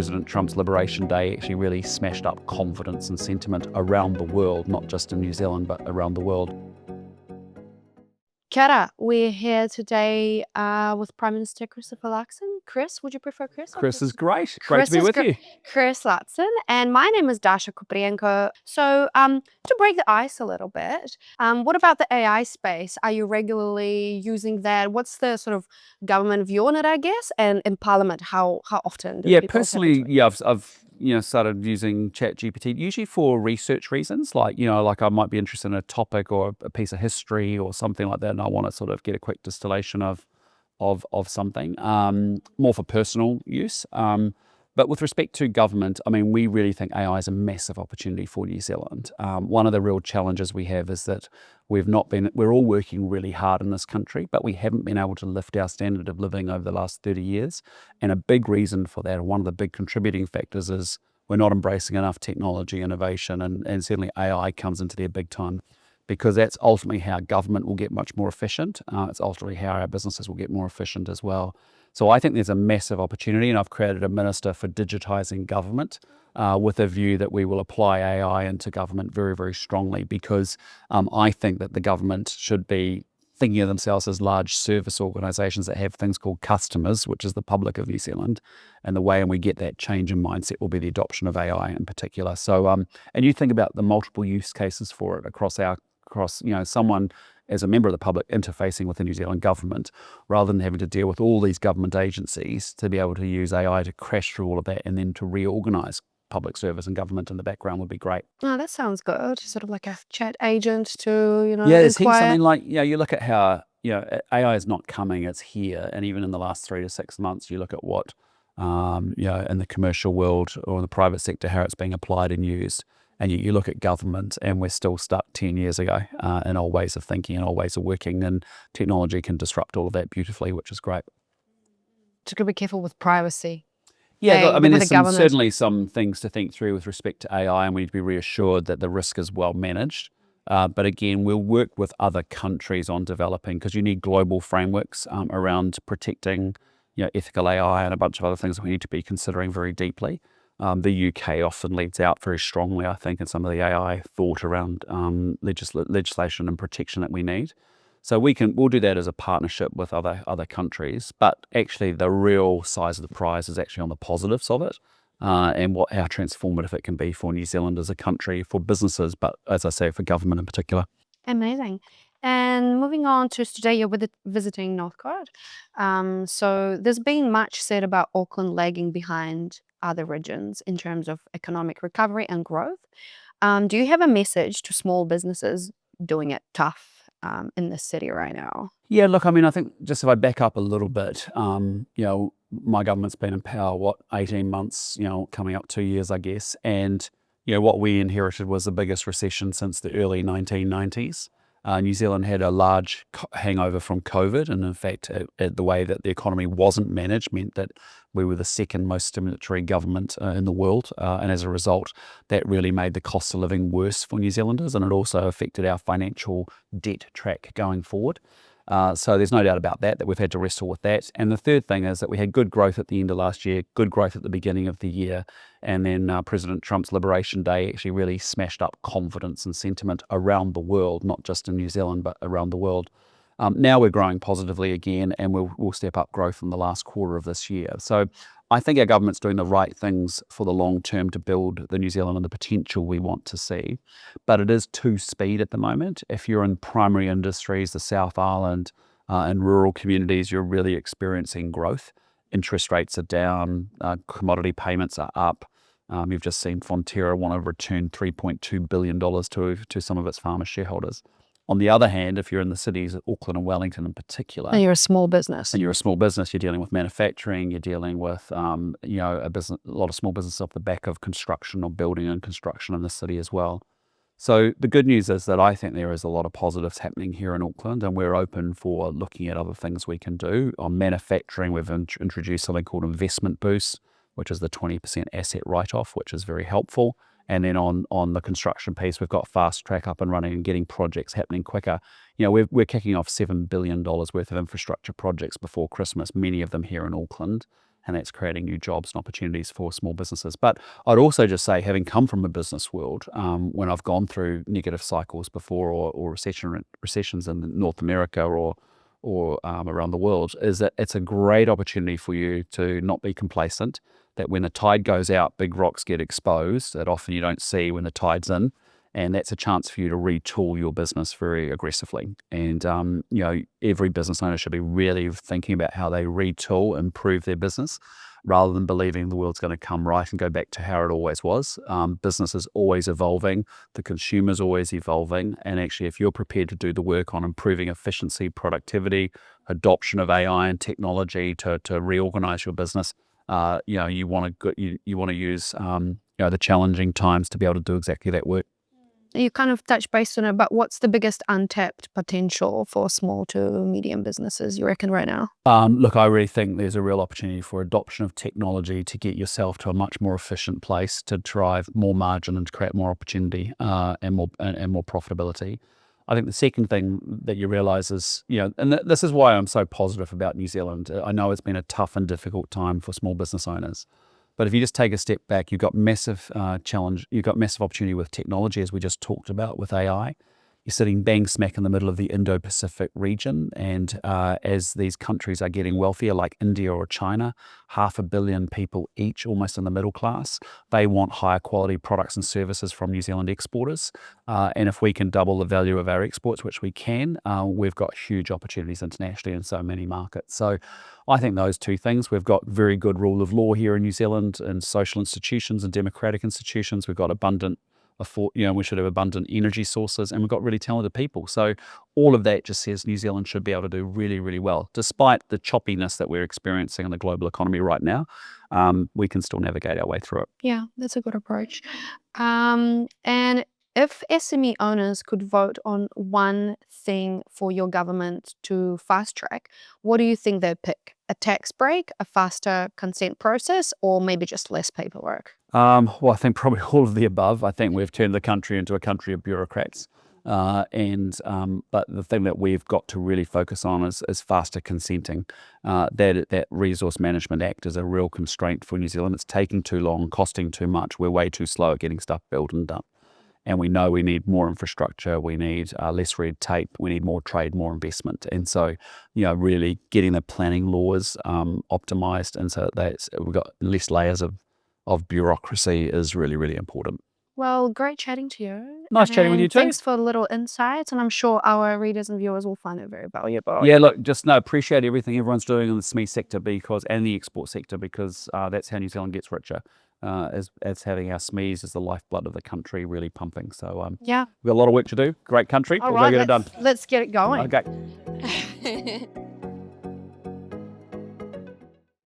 President Trump's Liberation Day actually really smashed up confidence and sentiment around the world, not just in New Zealand, but around the world. Kia ora. We're here today with Prime Minister Christopher Luxon. Chris, would you prefer Chris? Chris is great. Great to be with you. Chris Luxon. And my name is Dasha Kuprienko. So to break the ice a little bit, what about the AI space? Are you regularly using that? What's the sort of government view on it, I guess? And in Parliament, how often do people personally, I've started using ChatGPT, usually for research reasons, like I might be interested in a topic or a piece of history or something like that, and I want to sort of get a quick distillation of something, more for personal use. But with respect to government, I mean, we really think AI is a massive opportunity for New Zealand. One of the real challenges we have is that we're all working really hard in this country, but we haven't been able to lift our standard of living over the last 30 years. And a big reason for that, and one of the big contributing factors, is we're not embracing enough technology innovation, and certainly AI comes into there big time, because that's ultimately how government will get much more efficient. It's ultimately how our businesses will get more efficient as well. So I think there's a massive opportunity, and I've created a Minister for Digitising Government with a view that we will apply AI into government very, very strongly, because I think that the government should be thinking of themselves as large service organisations that have things called customers, which is the public of New Zealand. And the way we get that change in mindset will be the adoption of AI in particular. So, and you think about the multiple use cases for it across someone as a member of the public interfacing with the New Zealand government, rather than having to deal with all these government agencies, to be able to use AI to crash through all of that and then to reorganise public service and government in the background would be great. Oh, that sounds good. Sort of like a chat agent to, there's something like, you look at how, AI is not coming, it's here. And even in the last 3 to 6 months, you look at what, in the commercial world or in the private sector, how it's being applied and used. And you look at government, and we're still stuck 10 years ago in old ways of thinking and old ways of working, and technology can disrupt all of that beautifully, which is great. Just got to be careful with privacy. Yeah, there's certainly some things to think through with respect to AI, and we need to be reassured that the risk is well managed. But again, we'll work with other countries on developing, because you need global frameworks around protecting ethical AI and a bunch of other things that we need to be considering very deeply. The UK often leads out very strongly, I think, in some of the AI thought around legislation and protection that we need. So we'll do that as a partnership with other countries. But actually, the real size of the prize is actually on the positives of it, and how transformative it can be for New Zealand as a country, for businesses, but as I say, for government in particular. Amazing. And moving on to today, you're visiting Northcote. So there's been much said about Auckland lagging behind other regions in terms of economic recovery and growth. Do you have a message to small businesses doing it tough in this city right now? Yeah, look, I think just if I back up a little bit, my government's been in power, 18 months, coming up 2 years, I guess. And, what we inherited was the biggest recession since the early 1990s. New Zealand had a large hangover from COVID, and in fact, the way that the economy wasn't managed meant that we were the second most stimulatory government in the world, and as a result, that really made the cost of living worse for New Zealanders, and it also affected our financial debt track going forward. So there's no doubt about that we've had to wrestle with that. And the third thing is that we had good growth at the end of last year, good growth at the beginning of the year, and then President Trump's Liberation Day actually really smashed up confidence and sentiment around the world, not just in New Zealand, but around the world. Now we're growing positively again, and we'll step up growth in the last quarter of this year. So I think our government's doing the right things for the long term to build the New Zealand and the potential we want to see. But it is two speed at the moment. If you're in primary industries, the South Island and rural communities, you're really experiencing growth. Interest rates are down, commodity payments are up. You've just seen Fonterra want to return $3.2 billion to some of its farmer shareholders. On the other hand, if you're in the cities, Auckland and Wellington in particular, and you're a small business, you're dealing with manufacturing, you're dealing with a lot of small business off the back of construction or building and construction in the city as well. So the good news is that I think there is a lot of positives happening here in Auckland, and we're open for looking at other things we can do. On manufacturing, we've introduced something called Investment Boost, which is the 20% asset write-off, which is very helpful. And then on the construction piece, we've got Fast Track up and running and getting projects happening quicker. We're kicking off $7 billion worth of infrastructure projects before Christmas, many of them here in Auckland. and that's creating new jobs and opportunities for small businesses. But I'd also just say, having come from a business world, when I've gone through negative cycles before, or recessions in North America or around the world, is that it's a great opportunity for you to not be complacent, that when the tide goes out, big rocks get exposed that often you don't see when the tide's in. And that's a chance for you to retool your business very aggressively. And, every business owner should be really thinking about how they retool, improve their business, rather than believing the world's going to come right and go back to how it always was. Business is always evolving. The consumer's always evolving. And actually, if you're prepared to do the work on improving efficiency, productivity, adoption of AI and technology to reorganize your business, you want to use the challenging times to be able to do exactly that work. You kind of touched base on it, but what's the biggest untapped potential for small to medium businesses, you reckon, right now? Look, I really think there's a real opportunity for adoption of technology to get yourself to a much more efficient place, to drive more margin and to create more opportunity and more profitability. I think the second thing that you realise is, and this is why I'm so positive about New Zealand. I know it's been a tough and difficult time for small business owners. But if you just take a step back, you've got massive challenge, you've got massive opportunity with technology, as we just talked about with AI. You're sitting bang smack in the middle of the Indo-Pacific region, and as these countries are getting wealthier, like India or China, 500 million people each, almost in the middle class, they want higher quality products and services from New Zealand exporters. And if we can double the value of our exports, which we can, we've got huge opportunities internationally in so many markets. So I think those two things, we've got very good rule of law here in New Zealand, and social institutions and democratic institutions. We've got we should have abundant energy sources, and we've got really talented people. So all of that just says New Zealand should be able to do really, really well. Despite the choppiness that we're experiencing in the global economy right now, we can still navigate our way through it. Yeah, that's a good approach. And if SME owners could vote on one thing for your government to fast track, what do you think they'd pick? A tax break, a faster consent process, or maybe just less paperwork? Well, I think probably all of the above. I think we've turned the country into a country of bureaucrats. But the thing that we've got to really focus on is faster consenting. That Resource Management Act is a real constraint for New Zealand. It's taking too long, costing too much. We're way too slow at getting stuff built and done. And we know we need more infrastructure, we need less red tape, we need more trade, more investment. And so, really getting the planning laws optimised, and so that we've got less layers of bureaucracy is really, really important. Well, great chatting to you. Nice chatting with you too. Thanks for the little insights, and I'm sure our readers and viewers will find it very valuable. Yeah, look, appreciate everything everyone's doing in the SME sector and the export sector, because that's how New Zealand gets richer. As having our SMEs as the lifeblood of the country really pumping. So yeah, we've got a lot of work to do. Great country. All we'll right, go get it done. Let's get it going. Okay.